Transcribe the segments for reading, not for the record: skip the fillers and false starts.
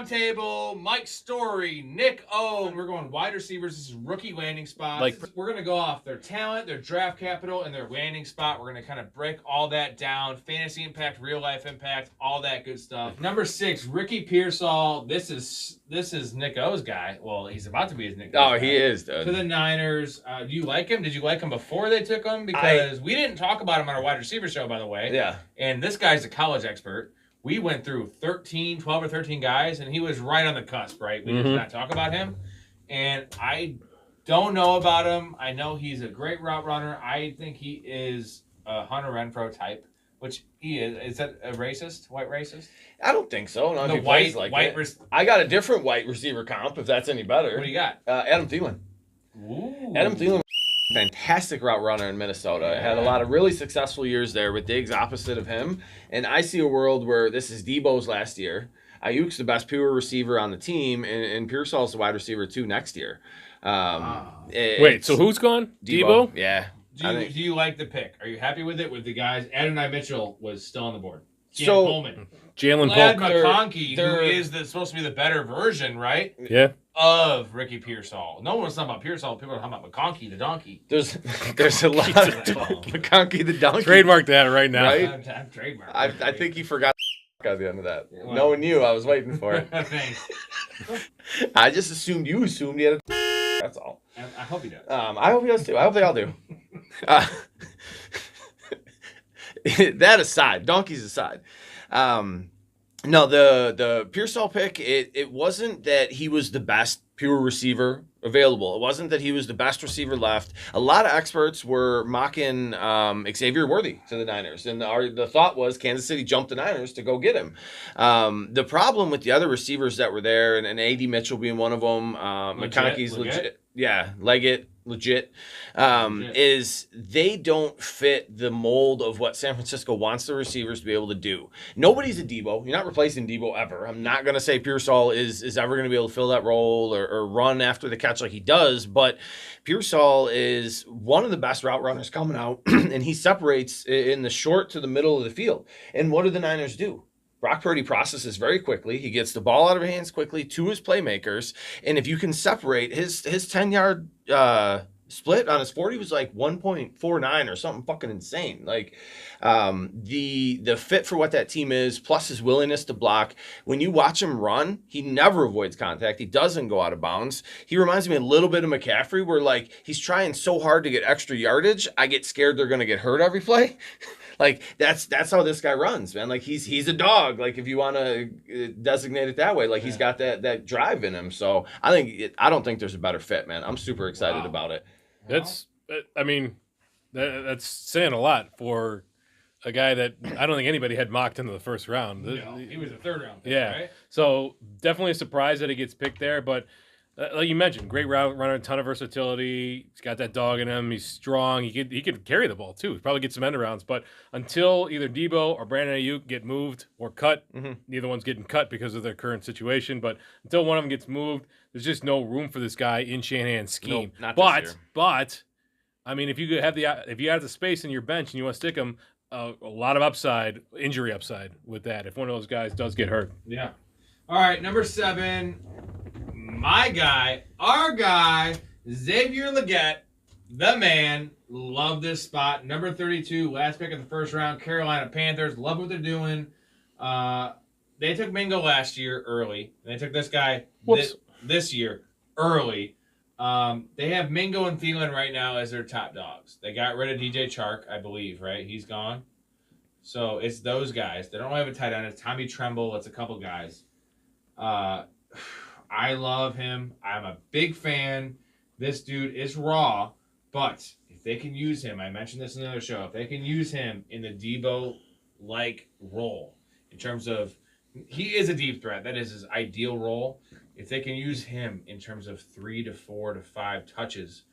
roundtable. Mike Story, Nick O. We're going wide receivers. This is rookie landing spots. We're going to go off their talent, their draft capital, and their landing spot. We're going to kind of break all that down. Fantasy impact, real life impact, all that good stuff. Number 6, Ricky Pearsall. This is Nick O's guy. Well, he's about to be his Nick O's guy. He is, dude. To the Niners. Do you like him? Did you like him before they took him? Because we didn't talk about him on our wide receiver show, by the way. Yeah. And this guy's a college expert. We went through 12 or 13 guys, and he was right on the cusp, right? We did not talk about him. And I don't know about him. I know he's a great route runner. I think he is a Hunter Renfrow type, which he is. Is that a racist? White racist? I don't think so. Not the if he plays like it. I got a different white receiver comp, if that's any better. What do you got? Adam Thielen. Ooh. Adam Thielen. Fantastic route runner in Minnesota. Yeah. Had a lot of really successful years there with Diggs opposite of him. And I see a world where this is Debo's last year. Ayuk's the best pure receiver on the team, and Pearsall's the wide receiver too next year. Wait, so who's gone? Debo? Yeah. Do you like the pick? Are you happy with it? With the guys, Adonai Mitchell was still on the board. Coleman. Jalen Polk. Mcconkey, who is supposed to be the better version, right? Yeah. Of Ricky Pearsall. No one's talking about Pearsall. People are talking about Mcconkey, the donkey. There's a lot of Mcconkey, the donkey. Trademark that right now. Right? I'm trademark. I think you forgot at the end of that. Well, knowing you, I was waiting for it. Thanks. I just assumed you assumed he had a that's all. I hope he does. I hope he does too. I hope they all do. That aside, donkeys aside. No, the Pearsall pick, it wasn't that he was the best pure receiver available. It wasn't that he was the best receiver left. A lot of experts were mocking Xavier Worthy to the Niners. And the thought was Kansas City jumped the Niners to go get him. The problem with the other receivers that were there, and A.D. Mitchell being one of them, Mcconkey's legit. Yeah, legit. Is they don't fit the mold of what San Francisco wants the receivers to be able to do. Nobody's a Debo. You're not replacing Debo ever. I'm not going to say Pearsall is ever going to be able to fill that role or run after the catch like he does, but Pearsall is one of the best route runners coming out, and he separates in the short to the middle of the field. And what do the Niners do? Brock Purdy processes very quickly. He gets the ball out of his hands quickly to his playmakers. And if you can separate his 10-yard split on his 40 was like 1.49 or something fucking insane. Like the fit for what that team is, plus his willingness to block. When you watch him run, he never avoids contact. He doesn't go out of bounds. He reminds me a little bit of McCaffrey, where like he's trying so hard to get extra yardage. I get scared they're going to get hurt every play. Like that's how this guy runs, man. Like he's a dog. Like if you want to designate it that way, like he's got that drive in him. So I don't think there's a better fit, man. I'm super excited about it. That's saying a lot for a guy that I don't think anybody had mocked into the first round. No, he was a third round pick, yeah. Right? So definitely a surprise that he gets picked there, but. Like you mentioned, great route runner, ton of versatility. He's got that dog in him. He's strong. He could carry the ball too. He probably get some end arounds. But until either Debo or Brandon Ayuk get moved or cut, neither one's getting cut because of their current situation. But until one of them gets moved, there's just no room for this guy in Shanahan's scheme. Nope, not this year. But I mean, if you have the space in your bench and you want to stick him, a lot of upside, injury upside with that. If one of those guys does get hurt, yeah. All right, number 7. My guy, our guy, Xavier Legette, the man. Love this spot. Number 32, last pick of the first round, Carolina Panthers. Love what they're doing. They took Mingo last year early. And they took this guy this year early. They have Mingo and Thielen right now as their top dogs. They got rid of DJ Chark, I believe, right? He's gone. So it's those guys. They don't have a tight end. It's Tommy Tremble. It's a couple guys. I love him. I'm a big fan. This dude is raw, but if they can use him, I mentioned this in another show, if they can use him in the Debo-like role, in terms of, he is a deep threat. That is his ideal role. If they can use him in terms of 3 to 4 to 5 touches,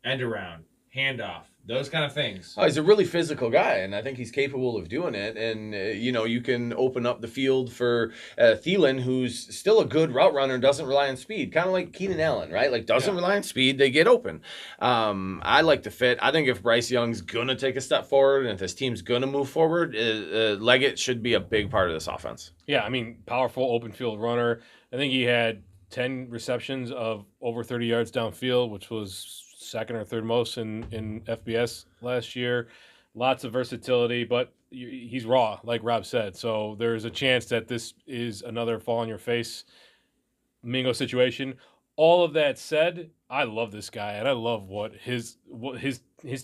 end around, handoff, those kind of things. Oh, he's a really physical guy, and I think he's capable of doing it. And, you can open up the field for Thielen, who's still a good route runner and doesn't rely on speed. Kind of like Keenan Allen, right? Like, doesn't rely on speed. They get open. I like the fit. I think if Bryce Young's going to take a step forward and if this team's going to move forward, Legette should be a big part of this offense. Yeah, I mean, powerful open field runner. I think he had 10 receptions of over 30 yards downfield, which was second or third most in FBS last year. Lots of versatility, but he's raw, like Rob said. So there's a chance that this is another fall on your face Mingo situation. All of that said, I love this guy, and I love what his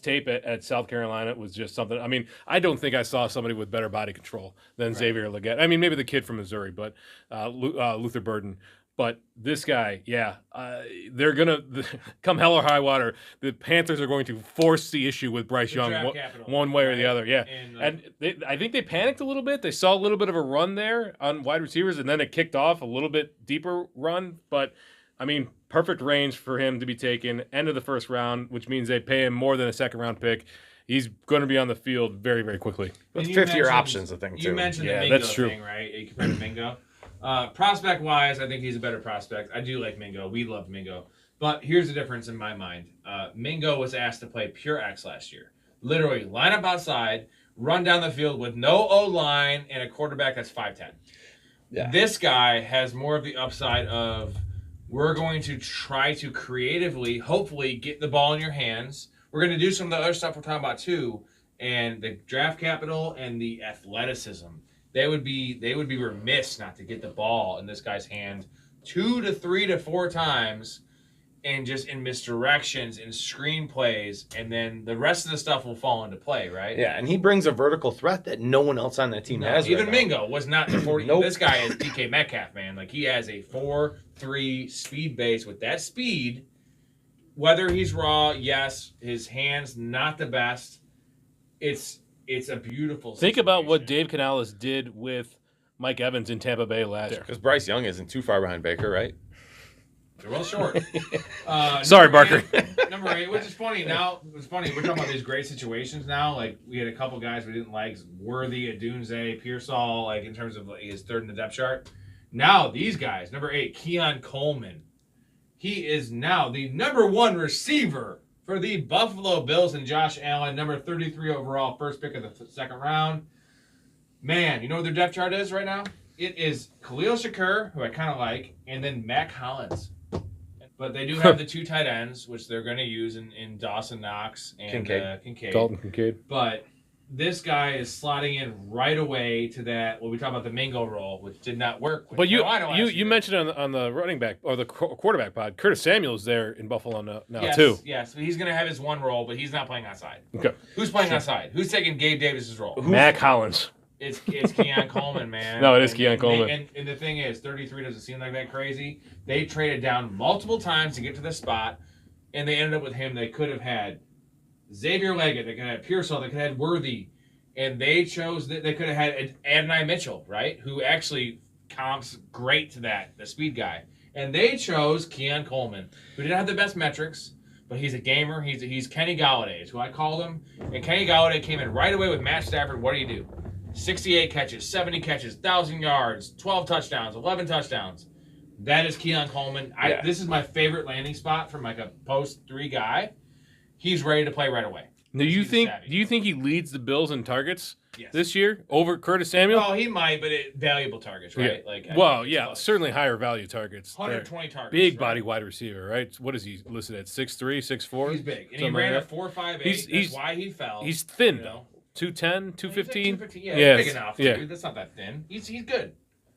tape at South Carolina was just something. I mean, I don't think I saw somebody with better body control than Xavier Legette. I mean, maybe the kid from Missouri, but Luther Burden. But this guy, they're going to, come hell or high water, the Panthers are going to force the issue with Bryce Young one way or the other. Yeah. And I think they panicked a little bit. They saw a little bit of a run there on wide receivers, and then it kicked off a little bit deeper run. But, I mean, perfect range for him to be taken, end of the first round, which means they pay him more than a second-round pick. He's going to be on the field very, very quickly. With 50-year options, I think, too. You mentioned the Mingo thing, right? You compared to Mingo. Prospect-wise, I think he's a better prospect. I do like Mingo. We love Mingo. But here's the difference in my mind. Mingo was asked to play pure X last year. Literally, line up outside, run down the field with no O-line and a quarterback that's 5'10". Yeah. This guy has more of the upside of we're going to try to creatively, hopefully, get the ball in your hands. We're going to do some of the other stuff we're talking about, too. And the draft capital and the athleticism. They would be remiss not to get the ball in this guy's hand 2 to 3 to 4 times and just in misdirections and screenplays, and then the rest of the stuff will fall into play, right? Yeah, and he brings a vertical threat that no one else on that team has. Even right Mingo was not the 40. Nope. This guy is DK Metcalf, man. Like, he has a 4.3 speed base. With that speed, whether he's raw, yes, his hands not the best. It's a beautiful situation. Think about what Dave Canales did with Mike Evans in Tampa Bay last year. Because Bryce Young isn't too far behind Baker, right? They're well short. Sorry, Barker. Number 8, which is funny. Now, it's funny. We're talking about these great situations now. Like, we had a couple guys we didn't like. Worthy, Adunze, Pearsall, like, in terms of his third in the depth chart. Now, these guys. Number 8, Keon Coleman. He is now the number 1 receiver for the Buffalo Bills and Josh Allen, number 33 overall, first pick of the second round. Man, you know what their depth chart is right now? It is Khalil Shakur, who I kind of like, and then Mac Hollins. But they do have the 2 tight ends, which they're going to use in Dawson Knox and Kincaid. Dalton Kincaid. But this guy is slotting in right away to that, what we talk about the Mingo role, which did not work. But you mentioned on the running back or the quarterback pod, Curtis Samuel's there in Buffalo now too. Yes, he's going to have his one role, but he's not playing outside. Okay. Who's playing outside? Who's taking Gabe Davis's role? Mac Hollins. It's Keon Coleman, man. No, it is Keon Coleman. And the thing is, 33 doesn't seem like that crazy. They traded down multiple times to get to this spot, and they ended up with him. They could have had Xavier Legette. They could have had Pearsall. They could have had Worthy. And they chose that they could have had Adonai Mitchell, right? Who actually comps great to that, the speed guy. And they chose Keon Coleman, who didn't have the best metrics, but he's a gamer. He's Kenny Galladay, is who I called him. And Kenny Galladay came in right away with Matt Stafford. What do? 68 catches, 70 catches, 1,000 yards, 12 touchdowns, 11 touchdowns. That is Keon Coleman. This is my favorite landing spot from like a post 3 guy. He's ready to play right away. Do you think he leads the Bills in targets this year over Curtis Samuel? Well, he might, but valuable targets, right? Yeah. Like, certainly higher value targets. 120 targets. Big body wide receiver, right? What is he listed at? 6'3", 6'4"? He's big. And he ran a 4.58. That's why he fell. He's thin, though. 210, 215. Yeah, he's big enough. Yeah. Dude. That's not that thin. He's good.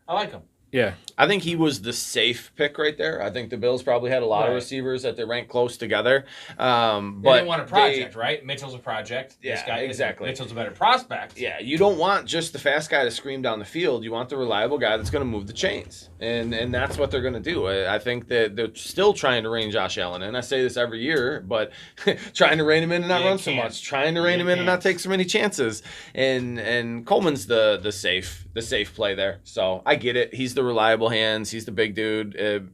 I like him. Yeah. I think he was the safe pick right there. I think the Bills probably had a lot of receivers that they ranked close together. But they didn't want a project, right? Mitchell's a project. Yeah, this guy exactly. Mitchell's a better prospect. Yeah, you don't want just the fast guy to scream down the field. You want the reliable guy that's going to move the chains. And that's what they're going to do. I think that they're still trying to rein Josh Allen in. I say this every year, but trying to rein him in and not run so much. Trying to rein him in and not take so many chances. And Coleman's the safe play there. So I get it. He's the reliable incredible hands. He's the big dude.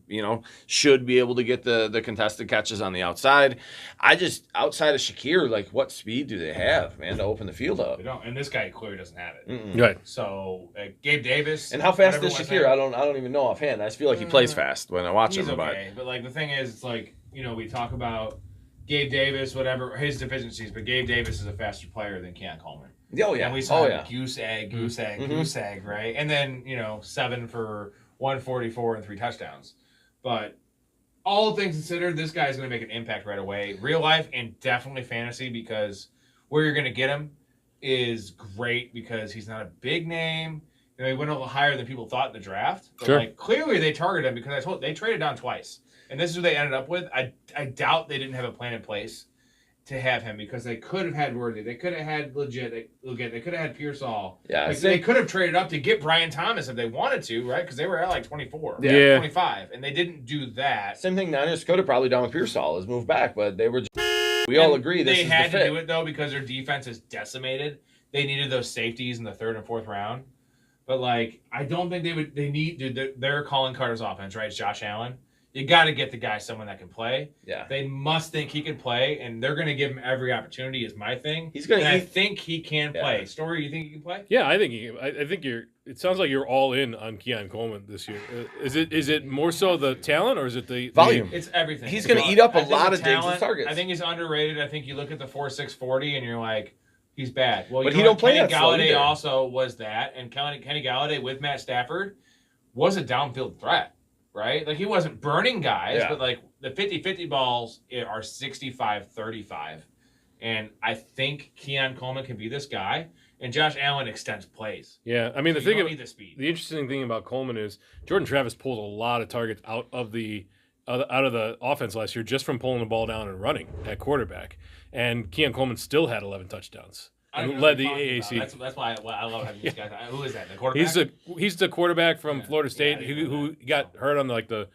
Should be able to get the contested catches on the outside. Outside of Shakir, like, what speed do they have, man, to open the field up? They don't, and this guy clearly doesn't have it. Mm-mm. Right. So Gabe Davis. And how fast is Shakir? I don't even know offhand. I just feel like he plays fast when I watch him. Okay. But like the thing is, it's like, we talk about Gabe Davis, whatever his deficiencies, but Gabe Davis is a faster player than Keon Coleman. Oh yeah. And we saw yeah. goose egg, right? And then 7 for 144 and 3 touchdowns. But all things considered, this guy's going to make an impact right away, real life and definitely fantasy, because where you're going to get him is great because he's not a big name. He went a little higher than people thought in the draft. But Sure. Clearly they targeted him because they traded down twice. And this is what they ended up with. I doubt they didn't have a plan in place to have him, because they could have had Worthy. They could have had Legette. They could have had Pearsall. Yeah, They could have traded up to get Brian Thomas if they wanted to, right? Because they were at like 24, Yeah. 25, and they didn't do that. Same thing Niners could have probably done with Pearsall, is move back, but they were just, we all agree this they is had the fit. to do it though because their defense is decimated. They needed those safeties in the 3rd and 4th round. But I don't think they need their calling Carter's offense, right? It's Josh Allen. You got to get the guy someone that can play. Yeah. They must think he can play, and they're going to give him every opportunity. Is my thing. He's going to. I think he can play. Yeah. Story, you think he can play? Yeah, I think I think you're. It sounds like you're all in on Keon Coleman this year. Is it more so the talent, or is it the volume? It's everything. He's going to eat up a lot of talent, Diggs' targets. I think he's underrated. I think you look at the 4.6 40, and you're like, he's bad. Well, but he don't play Kenny that slow Galladay either. also was that, and Kenny Galladay with Matt Stafford was a downfield threat. Right? He wasn't burning guys, Yeah. but the 50-50 balls are 65-35. And I think Keon Coleman can be this guy, and Josh Allen extends plays. Yeah, I mean, So you don't need the speed. The interesting thing about Coleman is Jordan Travis pulled a lot of targets out of the offense last year just from pulling the ball down and running at quarterback, and Keon Coleman still had 11 touchdowns. And led the AAC. That's why I love having these guys. Who is that? The quarterback? He's the quarterback from Florida State who got hurt on the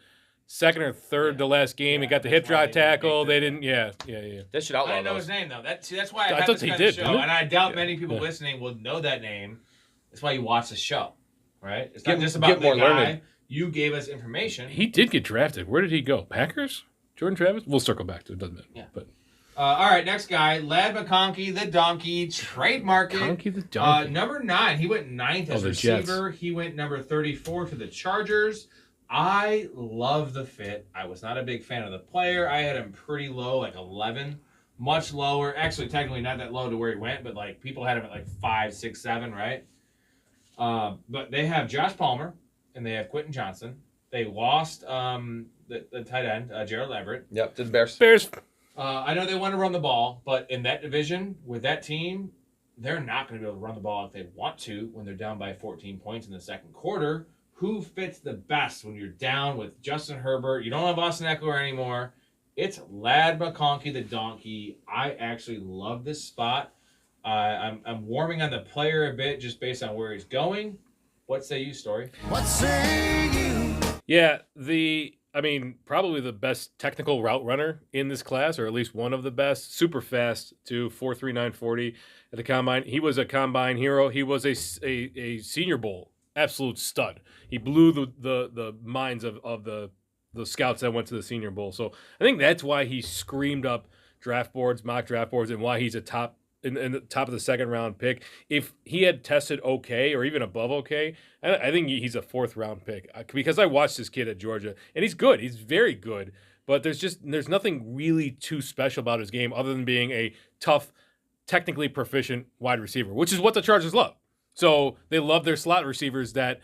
2nd or 3rd to last game. He got the hip drop tackle. They didn't. Yeah. They should I outlaw didn't know those. his name though. That's why I thought have they this did, show, didn't it? and I doubt many people listening will know that name. That's why you watch the show, right? It's not Get- just about get the more guy. learned. You gave us information. He did get drafted. Where did he go? Packers? Jordan Travis? We'll circle back to it. Doesn't matter. Yeah. But All right, next guy, Mcconkey, the donkey, trademark it. Mcconkey the donkey. Number 9, he went 9th as the receiver. He went number 34 to the Chargers. I love the fit. I was not a big fan of the player. I had him pretty low, 11, much lower. Actually, technically not that low to where he went, but people had him at 5, 6, 7, right? But they have Josh Palmer and they have Quentin Johnson. They lost the tight end, Gerald Everett. Yep, to the Bears. Bears. I know they want to run the ball, but in that division, with that team, they're not going to be able to run the ball if they want to when they're down by 14 points in the second quarter. Who fits the best when you're down with Justin Herbert? You don't have Austin Eckler anymore. It's Lad McConkey, the donkey. I actually love this spot. I'm warming on the player a bit just based on where he's going. What say you, Story? What say you? Yeah, probably the best technical route runner in this class, or at least one of the best. Super fast to 4.39 40 at the combine. He was a combine hero. He was a Senior Bowl absolute stud. He blew the minds of the scouts that went to the Senior Bowl. So I think that's why he screamed up mock draft boards, and why he's a top in the top of the second round pick. If he had tested okay or even above okay, I think he's a 4th round pick, because I watched this kid at Georgia and he's good. He's very good, but there's nothing really too special about his game other than being a tough, technically proficient wide receiver, which is what the Chargers love. So they love their slot receivers that,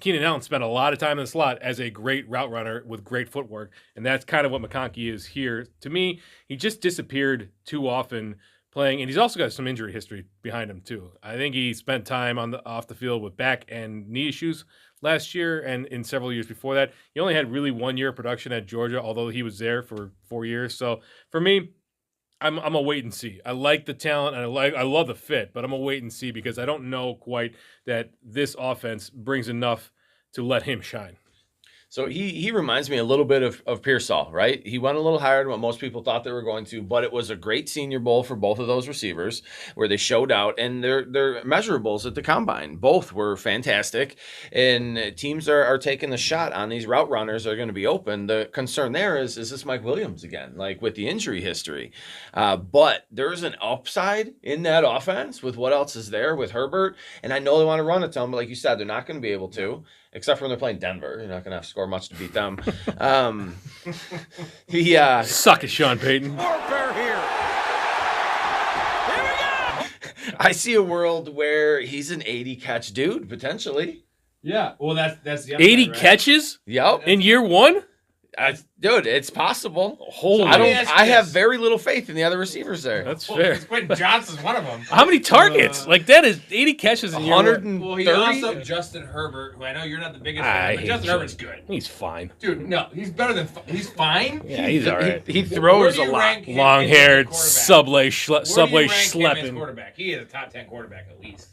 Keenan Allen spent a lot of time in the slot as a great route runner with great footwork. And that's kind of what McConkey is here. To me, he just disappeared too often playing, and he's also got some injury history behind him too. I think he spent time off the field with back and knee issues last year, and in several years before that. He only had really 1 year of production at Georgia, although he was there for 4 years. So for me, I'm a wait and see. I like the talent and I love the fit, but I'm a wait and see because I don't know quite that this offense brings enough to let him shine. So he reminds me a little bit of Pearsall, right? He went a little higher than what most people thought they were going to, but it was a great Senior Bowl for both of those receivers where they showed out, and their measurables at the combine both were fantastic. And teams are taking the shot on these route runners that are going to be open. The concern there is this Mike Williams again, like with the injury history? But there's an upside in that offense with what else is there with Herbert, and I know they want to run it to him, but like you said, they're not going to be able to. Except for when they're playing Denver. You're not going to have to score much to beat them. Suck it, Sean Payton. Warfare here. Here we go. I see a world where he's an 80-catch dude, potentially. Yeah. Well, that's the upside, 80 right? catches Yep. in year one? Dude, it's possible. Holy. I have very little faith in the other receivers there. That's Well, fair. Quentin Johnson's one of them. How many targets? that is 80 catches in year 100 one. Well, he 30? also Justin Herbert, who I know you're not the biggest I fan, but hate Justin Justin. Herbert's good. He's fine. Dude, no, he's better than he's fine. Yeah, he's all right. He Where throws do a you lot. rank him Long-haired, as a subway quarterback? Where do you rank him as schlepping. quarterback? He is a top 10 quarterback at least.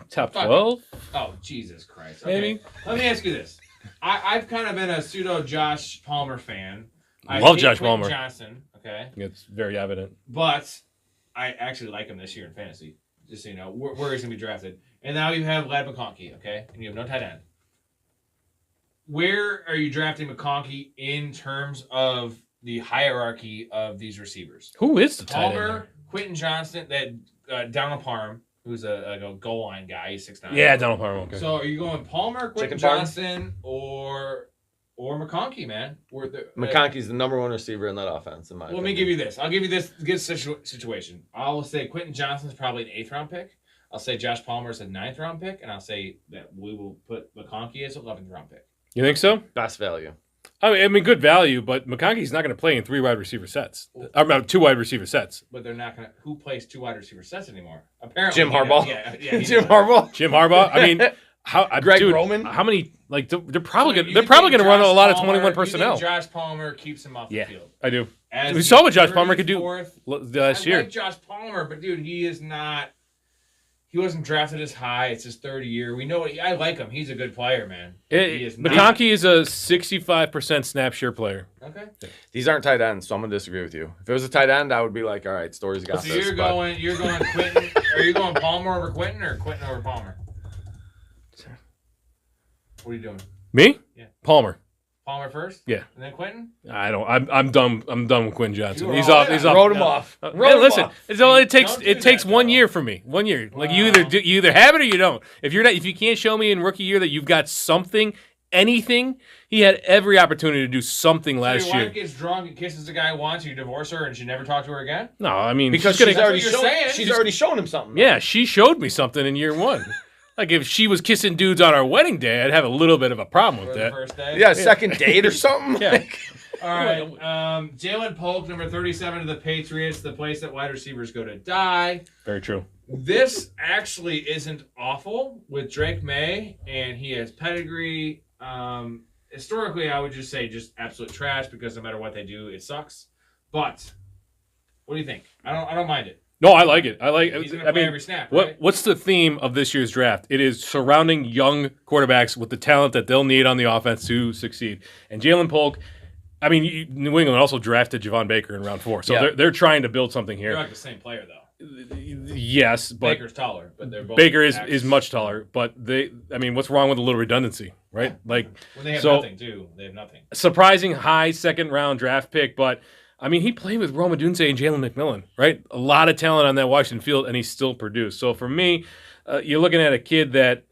Top Fuck it. 12? Oh, Jesus Christ. Okay. Maybe. Let me ask you this. I've kind of been a pseudo Josh Palmer fan. I Love hate Josh Quentin Palmer. Johnson, okay? It's very evident. But I actually like him this year in fantasy. Just so you know, where he's going to be drafted. And now you have Mcconkey, okay? And you have no tight end. Where are you drafting Mcconkey in terms of the hierarchy of these receivers? Who is the tight end? Palmer, Quentin Johnson, that Donald Parham, who's a goal line guy. He's 6'9". Yeah, Donald Parham. Okay. So are you going Palmer, Quentin Chicken farm? Johnson, or McConkey, man? McConkey's the number one receiver in that offense, in my Let me give you this. I'll give you this good situation. I'll say Quentin Johnson's probably an 8th round pick. I'll say Josh Palmer's a 9th round pick, and I'll say that we will put McConkey as an 11th round pick. You think so? Best value. I mean, good value, but McConkey's not going to play in 3 wide receiver sets. Or no, 2 wide receiver sets. But they're not going to. Who plays 2 wide receiver sets anymore? Apparently, Jim he does. Harbaugh. Yeah, he Jim does. Harbaugh. Jim Harbaugh. I mean, Greg dude, Roman? How many? Like they're probably So gonna you they're probably think going to run a Josh lot of Palmer- 21 you personnel. think Josh Palmer keeps him off the Yeah, field. I do. As We the saw what Josh Palmer could do 34th last I year. like Josh Palmer, but dude, he is not. He wasn't drafted as high. It's his 3rd year. We know. I like him. He's a good player, man. He is not. McConkey is a 65% snap share player. Okay. These aren't tight ends, so I'm gonna disagree with you. If it was a tight end, I would be like, all right, Story's got So this. you're but- going Quentin. Are you going Palmer over Quentin or Quentin over Palmer? What are you doing? Me? Yeah. Palmer. Palmer first? Yeah. And then Quentin? I don't. I'm done. I'm done with Quinn Johnson. You He's are off. all He's in. off. Wrote him off. Hey, Wrote him listen, off. it's all it takes. Don't do It takes that, 1 though. year for me. 1 year. Like Wow. you either have it or you don't. If you can't show me in rookie year that you've got something, anything, he had every opportunity to do something So last your year. wife gets drunk and kisses the guy once, you divorce her, and she never talk to her again? No, I mean Because she's she's gonna, already what you're shown. saying. She's already shown him something. yeah, she showed me something in year 1. Like if she was kissing dudes on our wedding day, I'd have a little bit of a problem For with the that. first day? Yeah, second date or something. Yeah. Like, All right. Jalen Polk, number 37 to the Patriots, the place that wide receivers go to die. Very true. This actually isn't awful with Drake May, and he has pedigree. Historically, I would just say just absolute trash because no matter what they do, it sucks. But what do you think? I don't mind it. No, I like it. I like. He's gonna I play mean, every snap, right? what's the theme of this year's draft? It is surrounding young quarterbacks with the talent that they'll need on the offense to succeed. And Jalen Polk, I mean, New England also drafted Javon Baker in round 4, so Yeah. they're trying to build something They're here. like the same player though. Yes, but Baker's taller, but they're both Baker is backs. much taller. But I mean, what's wrong with a little redundancy, right? Like, When they have so- nothing too. They have nothing. surprising high 2nd round draft pick, but I mean, he played with Rome Odunze and Jalen McMillan, right? A lot of talent on that Washington field, and he still produced. So for me, you're looking at a kid that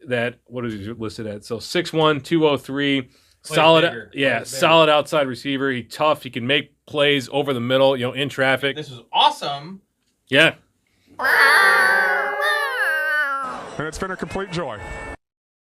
what is he listed at? So 6'1", 203, Plays solid, bigger. Plays bigger. solid outside receiver. He's tough. He can make plays over the middle, in traffic. This was awesome. Yeah. And it's been a complete joy.